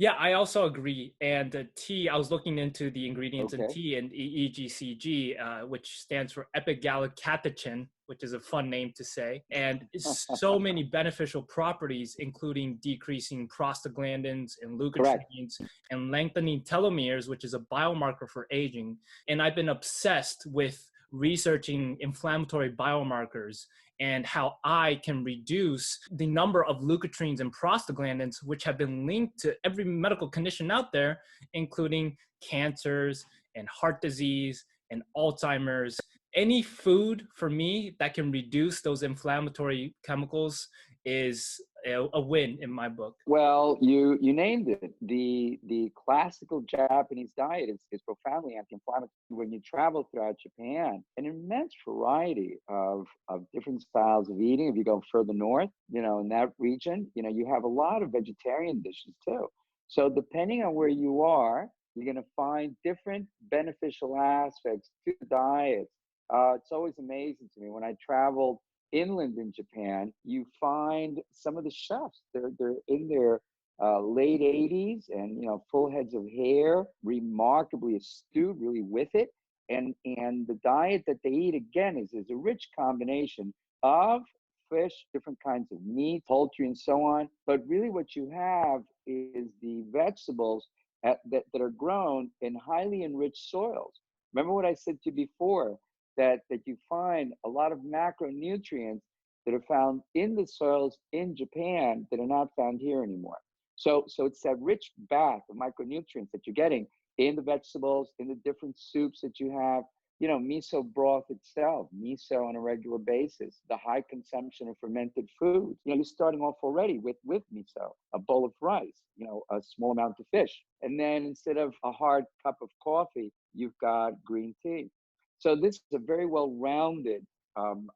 Yeah, I also agree. And the tea, I was looking into the ingredients in Okay. tea and EGCG, which stands for epigallocatechin, which is a fun name to say. And it's so many beneficial properties, including decreasing prostaglandins and Correct. leukotrienes and lengthening telomeres, which is a biomarker for aging. And I've been obsessed with researching inflammatory biomarkers and how I can reduce the number of leukotrienes and prostaglandins, which have been linked to every medical condition out there, including cancers and heart disease and Alzheimer's. Any food for me that can reduce those inflammatory chemicals is a win in my book. Well, you named it. The classical Japanese diet is profoundly anti-inflammatory. When you travel throughout Japan, an immense variety of different styles of eating. If you go further north, in that region, you have a lot of vegetarian dishes too. So depending on where you are, you're going to find different beneficial aspects to the diet. It's always amazing to me when I traveled inland in Japan, you find some of the chefs. They're in their late 80s and full heads of hair, remarkably astute, really with it. And the diet that they eat again is a rich combination of fish, different kinds of meat, poultry, and so on. But really, what you have is the vegetables that are grown in highly enriched soils. Remember what I said to you before, that you find a lot of macronutrients that are found in the soils in Japan that are not found here anymore. So it's that rich bath of micronutrients that you're getting in the vegetables, in the different soups that you have. Miso broth itself, miso on a regular basis, the high consumption of fermented foods. You're starting off already with miso, a bowl of rice, a small amount of fish. And then instead of a hard cup of coffee, you've got green tea. So this is a very well-rounded,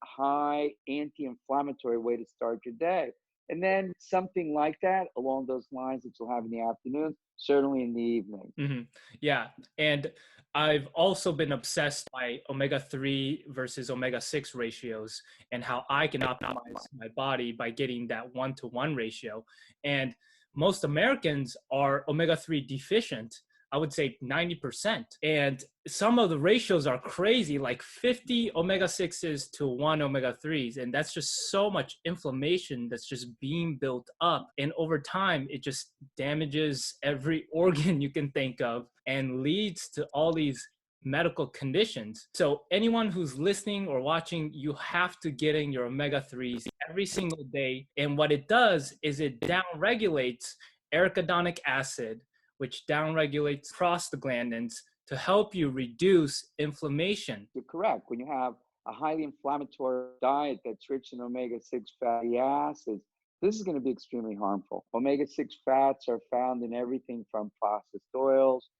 high anti-inflammatory way to start your day. And then something like that along those lines that you'll have in the afternoon, certainly in the evening. Mm-hmm. Yeah. And I've also been obsessed by omega-3 versus omega-6 ratios and how I can optimize my body by getting that 1-to-1 ratio. And most Americans are omega-3 deficient. I would say 90%. And some of the ratios are crazy, like 50 omega-6s to 1 omega-3s. And that's just so much inflammation that's just being built up. And over time, it just damages every organ you can think of and leads to all these medical conditions. So anyone who's listening or watching, you have to get in your omega-3s every single day. And what it does is it downregulates arachidonic acid, which downregulates prostaglandins to help you reduce inflammation. You're correct. When you have a highly inflammatory diet that's rich in omega-6 fatty acids, this is going to be extremely harmful. Omega-6 fats are found in everything from processed oils,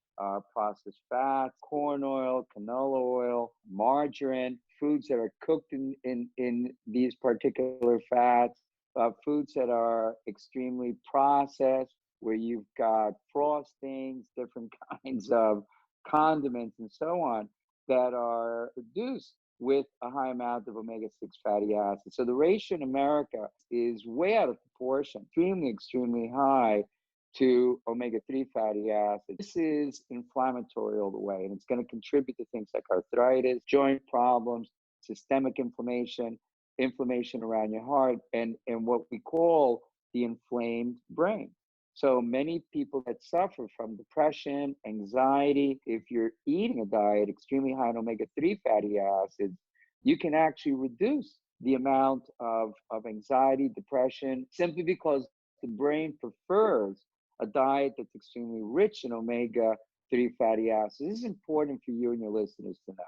processed fats, corn oil, canola oil, margarine, foods that are cooked in these particular fats, foods that are extremely processed, where you've got frostings, different kinds of condiments, and so on, that are produced with a high amount of omega-6 fatty acids. So the ratio in America is way out of proportion, extremely high to omega-3 fatty acids. This is inflammatory all the way, and it's going to contribute to things like arthritis, joint problems, systemic inflammation, inflammation around your heart, and what we call the inflamed brain. So many people that suffer from depression, anxiety, if you're eating a diet extremely high in omega-3 fatty acids, you can actually reduce the amount of anxiety, depression, simply because the brain prefers a diet that's extremely rich in omega-3 fatty acids. This is important for you and your listeners to know.